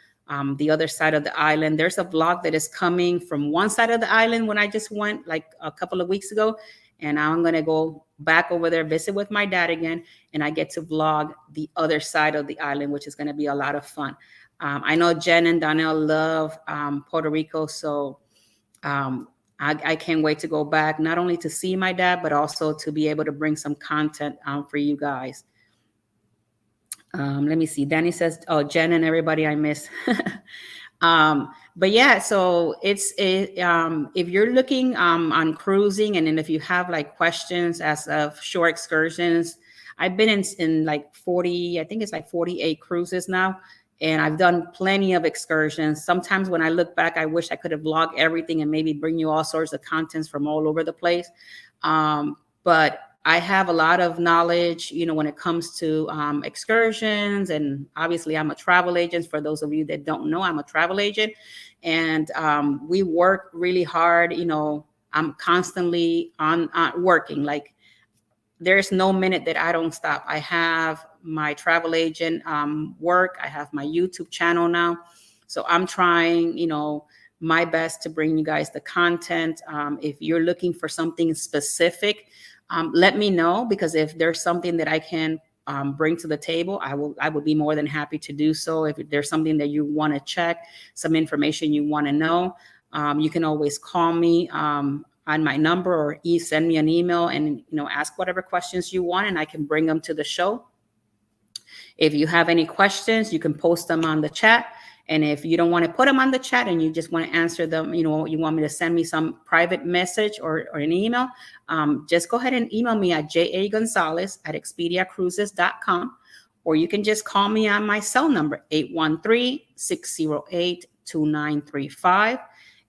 the other side of the island. There's a vlog that is coming from one side of the island when I just went like a couple of weeks ago. And now I'm going to go back over there, visit with my dad again, and I get to vlog the other side of the island, which is going to be a lot of fun. I know Jen and Donnell love Puerto Rico, so I can't wait to go back, not only to see my dad, but also to be able to bring some content for you guys. Let me see. Danny says, oh, Jen and everybody I miss. But yeah, so if you're looking on cruising, and then if you have like questions as of shore excursions, I've been in like 40, I think it's like 48 cruises now. And I've done plenty of excursions. Sometimes when I look back, I wish I could have vlogged everything and maybe bring you all sorts of contents from all over the place. But I have a lot of knowledge, when it comes to excursions. And obviously I'm a travel agent. For those of you that don't know, I'm a travel agent. And we work really hard. I'm constantly on working. Like, there's no minute that I don't stop. I have my travel agent work. I have my YouTube channel now. So I'm trying, my best to bring you guys the content. If you're looking for something specific, let me know, because if there's something that I can bring to the table, I will be more than happy to do so. If there's something that you want to check, some information you want to know, you can always call me on my number, or send me an email and ask whatever questions you want, and I can bring them to the show. If you have any questions, you can post them on the chat. And if you don't want to put them on the chat and you just want to answer them, you want me to send me some private message or an email, just go ahead and email me at jagonzalez@expediacruises.com, or you can just call me on my cell number, 813-608-2935.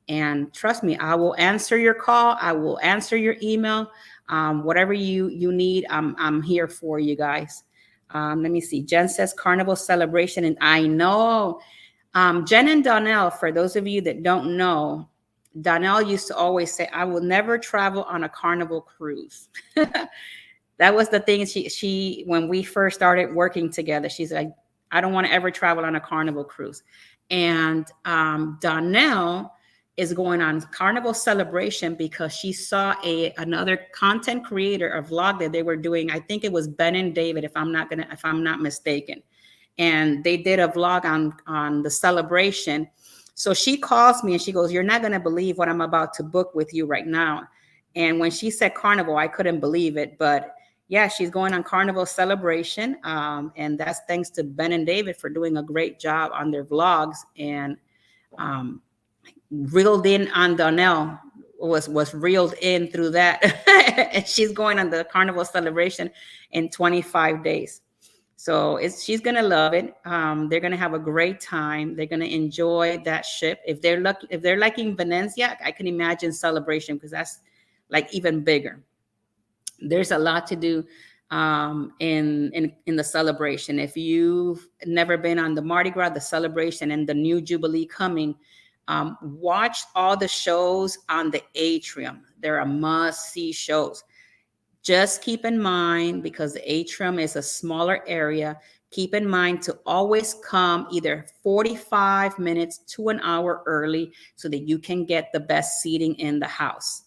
And trust me, I will answer your call. I will answer your email. Whatever you need, I'm here for you guys. Let me see. Jen says Carnival celebration. And I know, Jen and Donnell, for those of you that don't know, Donnell used to always say, I will never travel on a Carnival cruise. That was the thing. She when we first started working together, she's like, I don't want to ever travel on a Carnival cruise. And Donnell is going on Carnival Celebration because she saw another content creator, a vlog that they were doing. I think it was Ben and David, if I'm not mistaken. And they did a vlog on the celebration. So she calls me and she goes, you're not going to believe what I'm about to book with you right now. And when she said Carnival, I couldn't believe it. But yeah, she's going on Carnival Celebration. And that's thanks to Ben and David for doing a great job on their vlogs. And reeled in on Donnell was reeled in through that. And she's going on the Carnival Celebration in 25 days. So she's gonna love it. They're gonna have a great time. They're gonna enjoy that ship. If they're liking Venezia, I can imagine Celebration because that's like even bigger. There's a lot to do in the celebration. If you've never been on the Mardi Gras, the celebration, and the new Jubilee coming, watch all the shows on the atrium. They're a must-see shows. Just keep in mind, because the atrium is a smaller area, keep in mind to always come either 45 minutes to an hour early so that you can get the best seating in the house.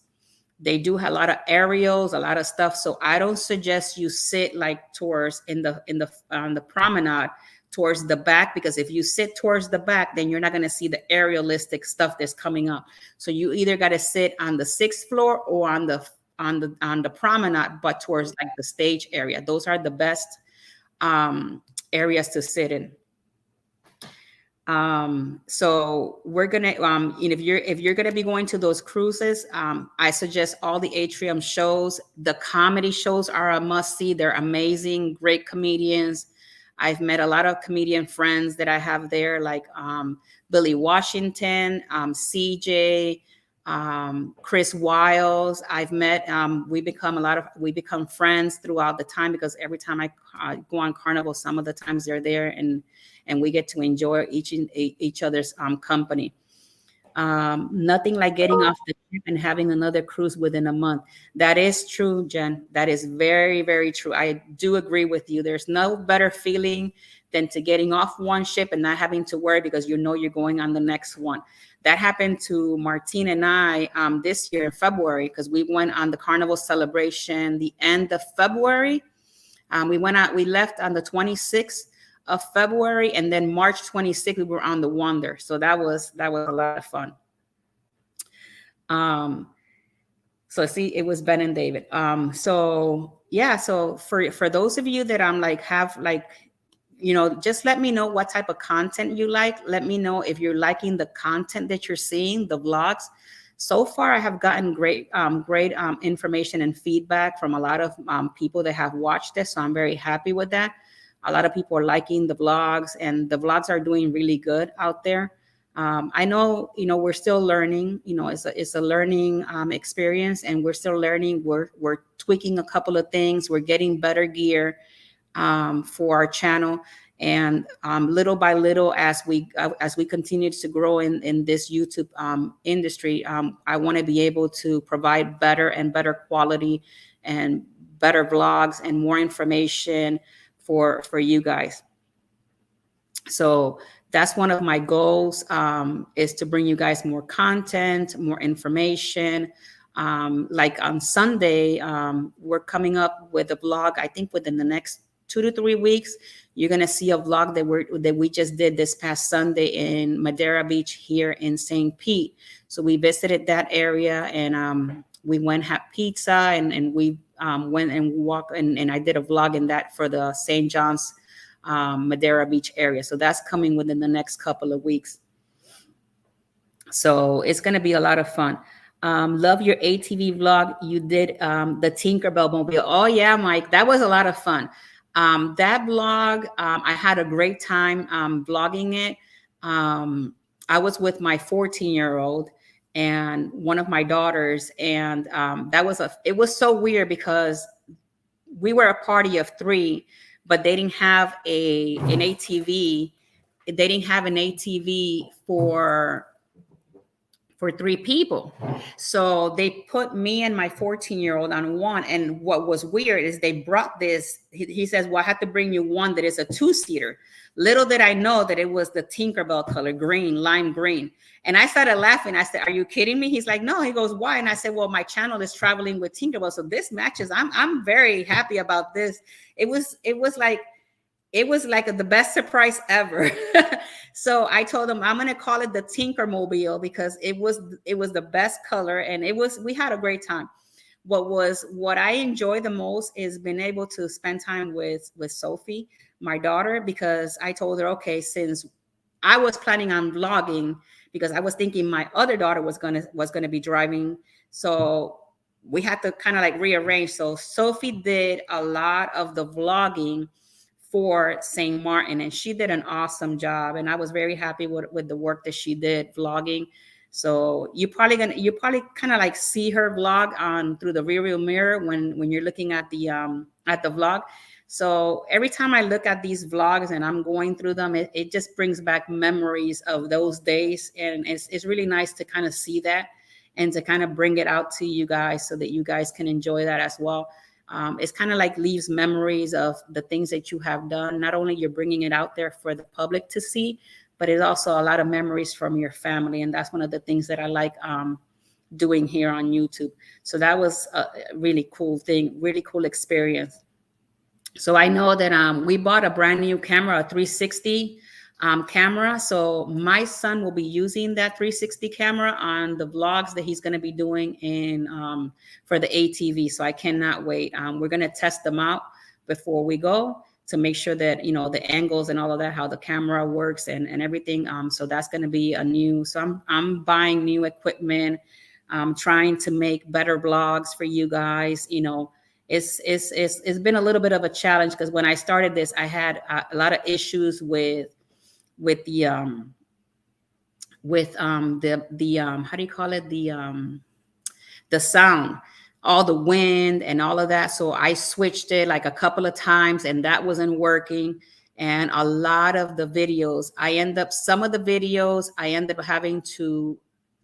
They do have a lot of aerials, a lot of stuff. So I don't suggest you sit like towards on the promenade towards the back, because if you sit towards the back, then you're not going to see the aerialistic stuff that's coming up. So you either got to sit on the 6th floor or on the promenade, but towards like the stage area. Those are the best areas to sit in. So we're gonna if you're gonna be going to those cruises, I suggest all the atrium shows. The comedy shows are a must-see. They're amazing, great comedians. I've met a lot of comedian friends that I have there, like Billy Washington, CJ, Chris Wiles. I've met. We become friends throughout the time, because every time I go on Carnival, some of the times they're there, and we get to enjoy each other's company. Nothing like getting off the ship and having another cruise within a month. That is true, Jen. That is very, very true. I do agree with you. There's no better feeling than to getting off one ship and not having to worry, because you know you're going on the next one. That happened to Martine and I this year in February, because we went on the Carnival Celebration the end of February. We left on the 26th of February, and then March 26th we were on the Wonder. So that was a lot of fun. So see, it was Ben and David. So yeah, so for those of you that just let me know what type of content you like. Let me know if you're liking the content that you're seeing, the vlogs. So far, I have gotten great information and feedback from a lot of people that have watched this. So I'm very happy with that. A lot of people are liking the vlogs, and the vlogs are doing really good out there. I know, we're still learning. It's a learning experience, and we're still learning. We're tweaking a couple of things. We're getting better gear for our channel, and little by little, as we continue to grow in this YouTube industry, I want to be able to provide better and better quality and better vlogs and more information for you guys. So that's one of my goals, is to bring you guys more content, more information. Like on Sunday, we're coming up with a vlog. I think within the next 2 to 3 weeks, you're gonna see a vlog that we just did this past Sunday in Madeira Beach here in St. Pete. So we visited that area, and we went had pizza, and we went and walked, and I did a vlog in that for the St. John's Madeira Beach area. So that's coming within the next couple of weeks. So it's going to be a lot of fun. Love your ATV vlog. You did the Tinkerbell mobile. Oh yeah, Mike, that was a lot of fun. That vlog, I had a great time vlogging it. I was with my 14-year-old and one of my daughters, and it was so weird because we were a party of 3, but they didn't have an ATV. They didn't have an ATV for for 3 people. So they put me and my 14-year-old on one. And what was weird is they brought this. He says, well, I have to bring you one that is a 2-seater. Little did I know that it was the Tinkerbell color, green, lime green. And I started laughing. I said, are you kidding me? He's like, no. He goes, why? And I said, well, my channel is traveling with Tinkerbell. So this matches. I'm very happy about this. It was like the best surprise ever. So I told him I'm gonna call it the Tinkermobile because it was the best color, and we had a great time. What I enjoy the most is being able to spend time with Sophie, my daughter, because I told her, okay, since I was planning on vlogging, because I was thinking my other daughter was gonna be driving, so we had to kind of like rearrange. So Sophie did a lot of the vlogging for St. Martin, and she did an awesome job, and I was very happy with the work that she did vlogging. So you probably kind of like see her vlog on through the rearview mirror when you're looking at the vlog. So every time I look at these vlogs and I'm going through them, it just brings back memories of those days, and it's really nice to kind of see that and to kind of bring it out to you guys so that you guys can enjoy that as well. It's kind of like leaves memories of the things that you have done. Not only you're bringing it out there for the public to see, but it's also a lot of memories from your family. And that's one of the things that I like doing here on YouTube. So that was a really cool thing, really cool experience. So I know that we bought a brand new camera, a 360 camera. So my son will be using that 360 camera on the vlogs that he's going to be doing for the ATV. So I cannot wait. We're going to test them out before we go to make sure that, you know, the angles and all of that, how the camera works and everything. So that's going to be so I'm buying new equipment. Trying to make better vlogs for you guys. You know, it's been a little bit of a challenge because when I started this, I had a lot of issues with the how do you call it, the sound, all the wind and all of that. So I switched it like a couple of times and that wasn't working. And a lot of the videos, some of the videos I end up having to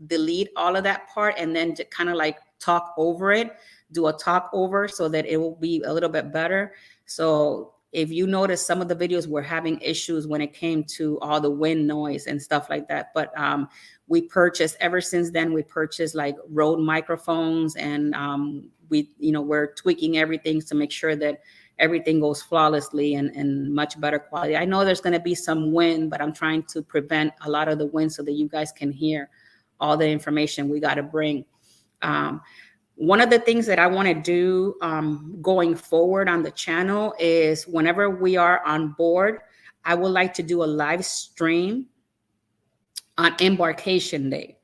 delete all of that part and then to kind of like talk over it, do a talk over so that it will be a little bit better. So if you notice, some of the videos were having issues when it came to all the wind noise and stuff like that. But ever since then, we purchased like Rode microphones, and we're tweaking everything to make sure that everything goes flawlessly and much better quality. I know there's going to be some wind, but I'm trying to prevent a lot of the wind so that you guys can hear all the information we got to bring. One of the things that I want to do going forward on the channel is whenever we are on board, I would like to do a live stream on embarkation day.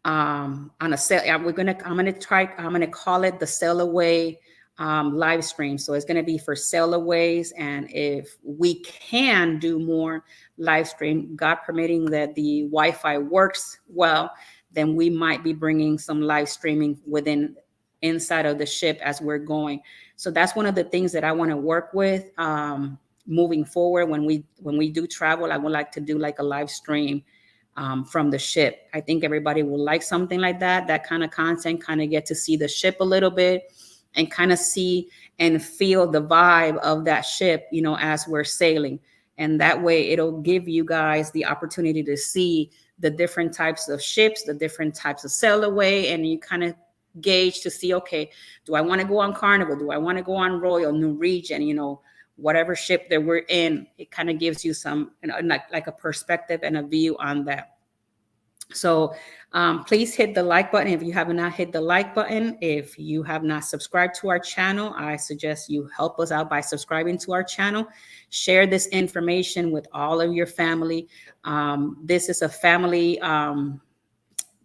On a sail, I'm gonna call it the Sail Away live stream. So it's gonna be for sailaways, and if we can do more live stream, God permitting that the Wi-Fi works well, then we might be bringing some live streaming inside of the ship as we're going. So that's one of the things that I want to work with moving forward. When we do travel, I would like to do like a live stream from the ship. I think everybody will like something like that kind of content, kind of get to see the ship a little bit and kind of see and feel the vibe of that ship, as we're sailing. And that way it'll give you guys the opportunity to see the different types of ships, the different types of sail away, and you kind of gauge to see, okay, do I want to go on Carnival? Do I want to go on Royal, New Regent, whatever ship that we're in? It kind of gives you some, like a perspective and a view on that. So please hit the like button if you have not hit the like button. If you have not subscribed to our channel, I suggest you help us out by subscribing to our channel. Share this information with all of your family. This is a family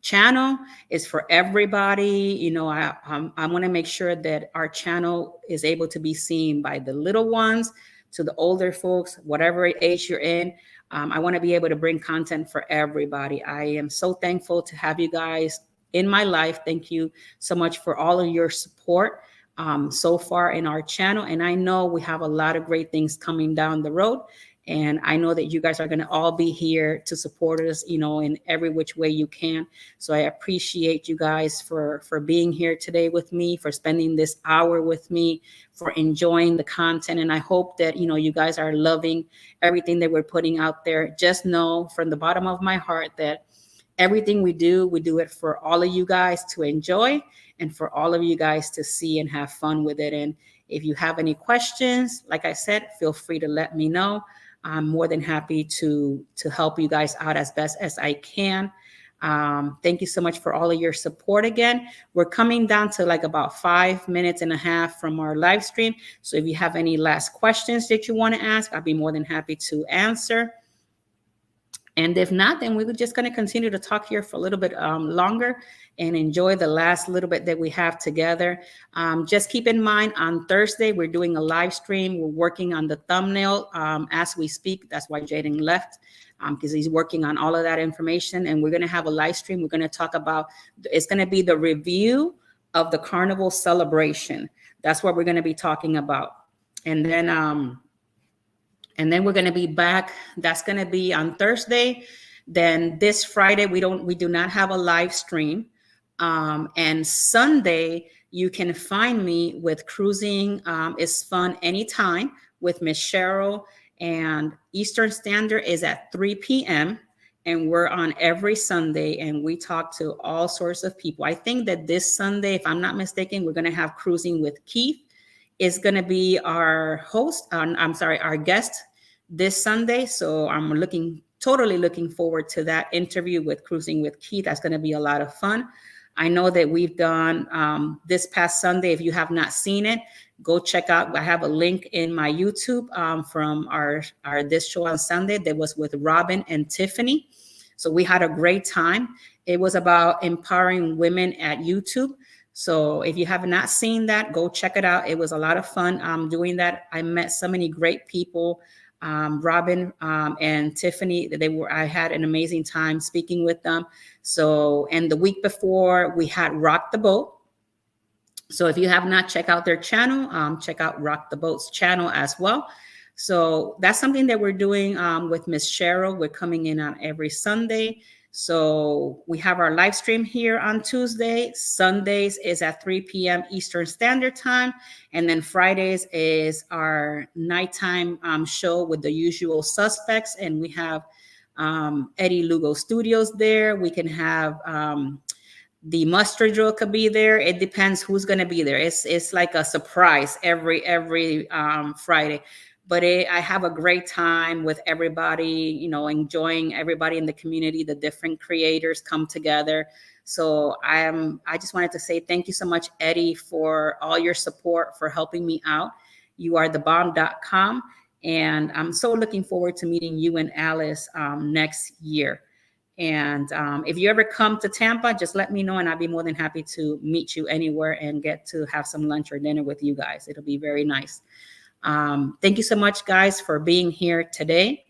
channel. Is for everybody. I want to make sure that our channel is able to be seen by the little ones to the older folks, whatever age you're in. I want to be able to bring content for everybody. I am so thankful to have you guys in my life. Thank you so much for all of your support so far in our channel. And I know we have a lot of great things coming down the road. And I know that you guys are going to all be here to support us, in every which way you can. So I appreciate you guys for being here today with me, for spending this hour with me, for enjoying the content. And I hope that, you guys are loving everything that we're putting out there. Just know from the bottom of my heart that everything we do it for all of you guys to enjoy and for all of you guys to see and have fun with it. And if you have any questions, like I said, feel free to let me know. I'm more than happy to help you guys out as best as I can. Thank you so much for all of your support again. We're coming down to like about 5 minutes and a half from our live stream. So if you have any last questions that you want to ask, I'll be more than happy to answer. And if not, then we're just going to continue to talk here for a little bit longer and enjoy the last little bit that we have together. Just keep in mind, on Thursday, we're doing a live stream. We're working on the thumbnail as we speak. That's why Jaden left, because he's working on all of that information. And we're going to have a live stream. We're going to talk about, it's going to be the review of the carnival celebration. That's what we're going to be talking about. And then we're going to be back. That's going to be on Thursday. Then this Friday, we do not have a live stream. And Sunday, you can find me with Cruising is Fun Anytime with Miss Cheryl. And Eastern Standard is at 3 p.m. And we're on every Sunday, and we talk to all sorts of people. I think that this Sunday, if I'm not mistaken, we're going to have Cruising with Keith is going to be our host. Our guest this Sunday. So I'm totally looking forward to that interview with Cruising with Keith. That's going to be a lot of fun. I know that we've done this past Sunday. If you have not seen it, go check out. I have a link in my YouTube from our this show on Sunday that was with Robin and Tiffany. So we had a great time. It was about empowering women at YouTube. So if you have not seen that, go check it out. It was a lot of fun doing that. I met so many great people. Robin and Tiffany, I had an amazing time speaking with them. So, and the week before we had Rock the Boat. So if you have not checked out their channel, check out Rock the Boat's channel as well. So that's something that we're doing with Miss Cheryl. We're coming in on every Sunday. So we have our live stream here on Tuesday. Sundays is at 3 p.m. Eastern Standard Time. And then Fridays is our nighttime show with the usual suspects. And we have Eddie Lugo Studios there. We can have the mustard drill could be there. It depends who's going to be there. It's like a surprise every Friday. But I have a great time with everybody, enjoying everybody in the community. The different creators come together. So I just wanted to say thank you so much, Eddie, for all your support, for helping me out. You are thebomb.com. And I'm so looking forward to meeting you and Alice next year. And if you ever come to Tampa, just let me know, and I'll be more than happy to meet you anywhere and get to have some lunch or dinner with you guys. It'll be very nice. Thank you so much, guys, for being here today.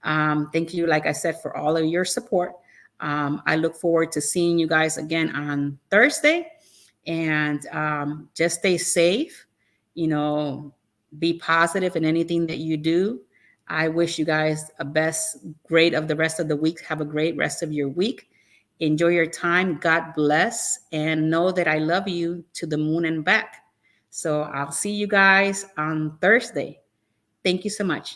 Thank you, like I said, for all of your support. I look forward to seeing you guys again on Thursday. And just stay safe, be positive in anything that you do. I wish you guys a great of the rest of the week. Have a great rest of your week. Enjoy your time. God bless. And know that I love you to the moon and back. So I'll see you guys on Thursday. Thank you so much.